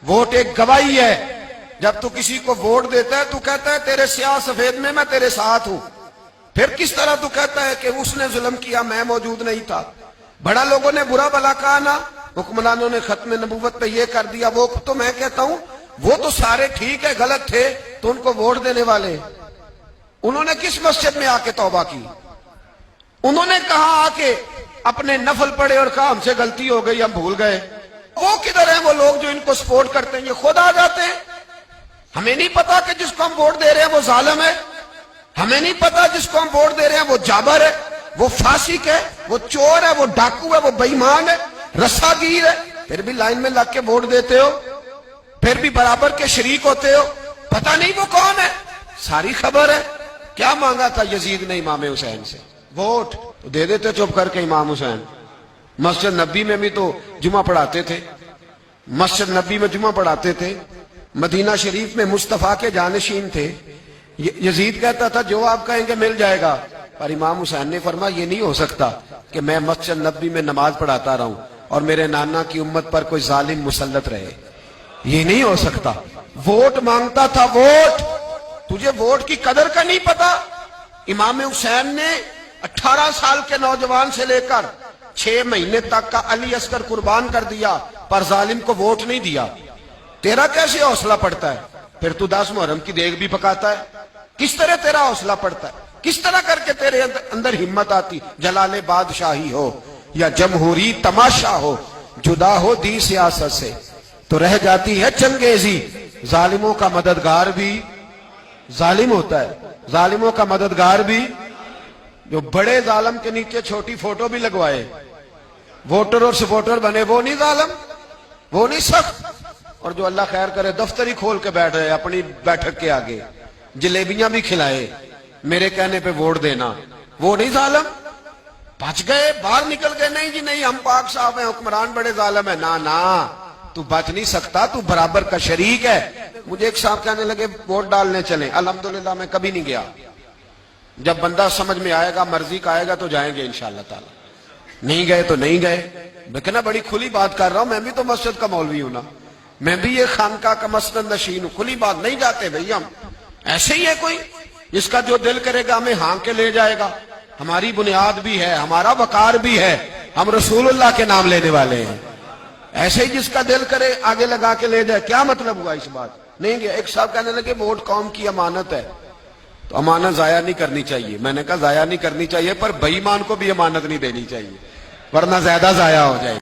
Vote ایک گواہی ہے. جب تو کسی کو ووٹ دیتا ہے تو کہتا ہے تیرے سیاہ سفید میں تیرے ساتھ ہوں. پھر کس طرح تو کہتا ہے کہ اس نے ظلم کیا میں موجود نہیں تھا. بڑا لوگوں نے برا بلا کہا نا, حکمرانوں نے ختم نبوت پہ یہ کر دیا وہ, تو میں کہتا ہوں وہ تو سارے ٹھیک ہے, غلط تھے تو ان کو ووٹ دینے والے. انہوں نے کس مسجد میں آ کے توبہ کی؟ انہوں نے کہا آ کے اپنے نفل پڑھے اور کہا ہم سے غلطی ہو گئی ہم بھول گئے. وہ کدھر ہیں وہ لوگ جو ان کو سپورٹ کرتے ہیں؟ یہ خود آ جاتے ہیں. ہمیں نہیں پتا کہ جس کو ہم ووٹ دے رہے ہیں وہ ظالم ہے. ہمیں نہیں پتا جس کو ہم ووٹ دے رہے ہیں وہ جابر ہے, وہ فاسق ہے, وہ چور ہے, وہ ڈاکو ہے, وہ بے ایمان ہے, رسا گیر ہے. پھر بھی لائن میں لگ کے ووٹ دیتے ہو, پھر بھی برابر کے شریک ہوتے ہو. پتہ نہیں وہ کون ہے, ساری خبر ہے. کیا مانگا تھا یزید نے امام حسین سے؟ ووٹ. تو دے دیتے چپ کر کے امام حسین. مسجد نبی میں بھی تو جمعہ پڑھاتے تھے, مسجد نبی میں جمعہ پڑھاتے تھے, مدینہ شریف میں مصطفیٰ کے جانشین تھے. یزید کہتا تھا جو آپ کہیں گے مل جائے گا, پر امام حسین نے فرمایا یہ نہیں ہو سکتا کہ میں مسجد نبی میں نماز پڑھاتا رہوں اور میرے نانا کی امت پر کوئی ظالم مسلط رہے. یہ نہیں ہو سکتا. ووٹ مانگتا تھا, ووٹ. تجھے ووٹ کی قدر کا نہیں پتا؟ امام حسین نے 18 سال کے نوجوان سے لے کر 6 مہینے تک کا علی اصغر قربان کر دیا, پر ظالم کو ووٹ نہیں دیا. تیرا کیسے حوصلہ پڑتا ہے؟ پھر تو 10 محرم کی دیگ بھی پکاتا ہے. کس طرح تیرا حوصلہ پڑتا ہے؟ کس طرح کر کے تیرے اندر ہمت آتی؟ جلال بادشاہی ہو یا جمہوری تماشا ہو, جدا ہو دی سیاست سے تو رہ جاتی ہے چنگیزی. ظالموں کا مددگار بھی ظالم ہوتا ہے, ظالموں کا مددگار بھی. جو بڑے ظالم کے نیچے چھوٹی فوٹو بھی لگوائے, ووٹر اور سپورٹر بنے, وہ نہیں ظالم, وہ نہیں سخت. اور جو اللہ خیر کرے دفتر ہی کھول کے بیٹھ رہے اپنی بیٹھک کے آگے, جلیبیاں بھی کھلائے میرے کہنے پہ ووٹ دینا, وہ نہیں ظالم. بچ گئے, باہر نکل گئے, نہیں جی نہیں ہم پاک صاحب ہیں, حکمران بڑے ظالم ہیں. نا تو بچ نہیں سکتا, تو برابر کا شریک ہے. مجھے ایک صاحب کہنے لگے ووٹ ڈالنے چلیں. الحمدللہ میں کبھی نہیں گیا. جب بندہ سمجھ میں آئے گا, مرضی کا آئے گا تو جائیں گے انشاءاللہ تعالی. نہیں گئے تو نہیں گئے. لیکن بڑی کھلی بات کر رہا ہوں, میں بھی تو مسجد کا مولوی ہوں نا, میں بھی یہ خانقاہ کا مسند نشین ہوں. کھلی بات نہیں جاتے بھئی ہم. ایسے ہی ہے کوئی جس کا جو دل کرے گا ہمیں ہاں کے لے جائے گا. ہماری بنیاد بھی ہے, ہمارا وقار بھی ہے, ہم رسول اللہ کے نام لینے والے ہیں. ایسے ہی جس کا دل کرے آگے لگا کے لے جائے. کیا مطلب ہوا اس بات؟ نہیں گیا. ایک صاحب کہنے لگے ووٹ قوم کی امانت ہے, تو امانت ضائع نہیں کرنی چاہیے. میں نے کہا ضائع نہیں کرنی چاہیے, پر بے ایمان کو بھی امانت نہیں دینی چاہیے, ورنہ زیادہ ضائع ہو جائے.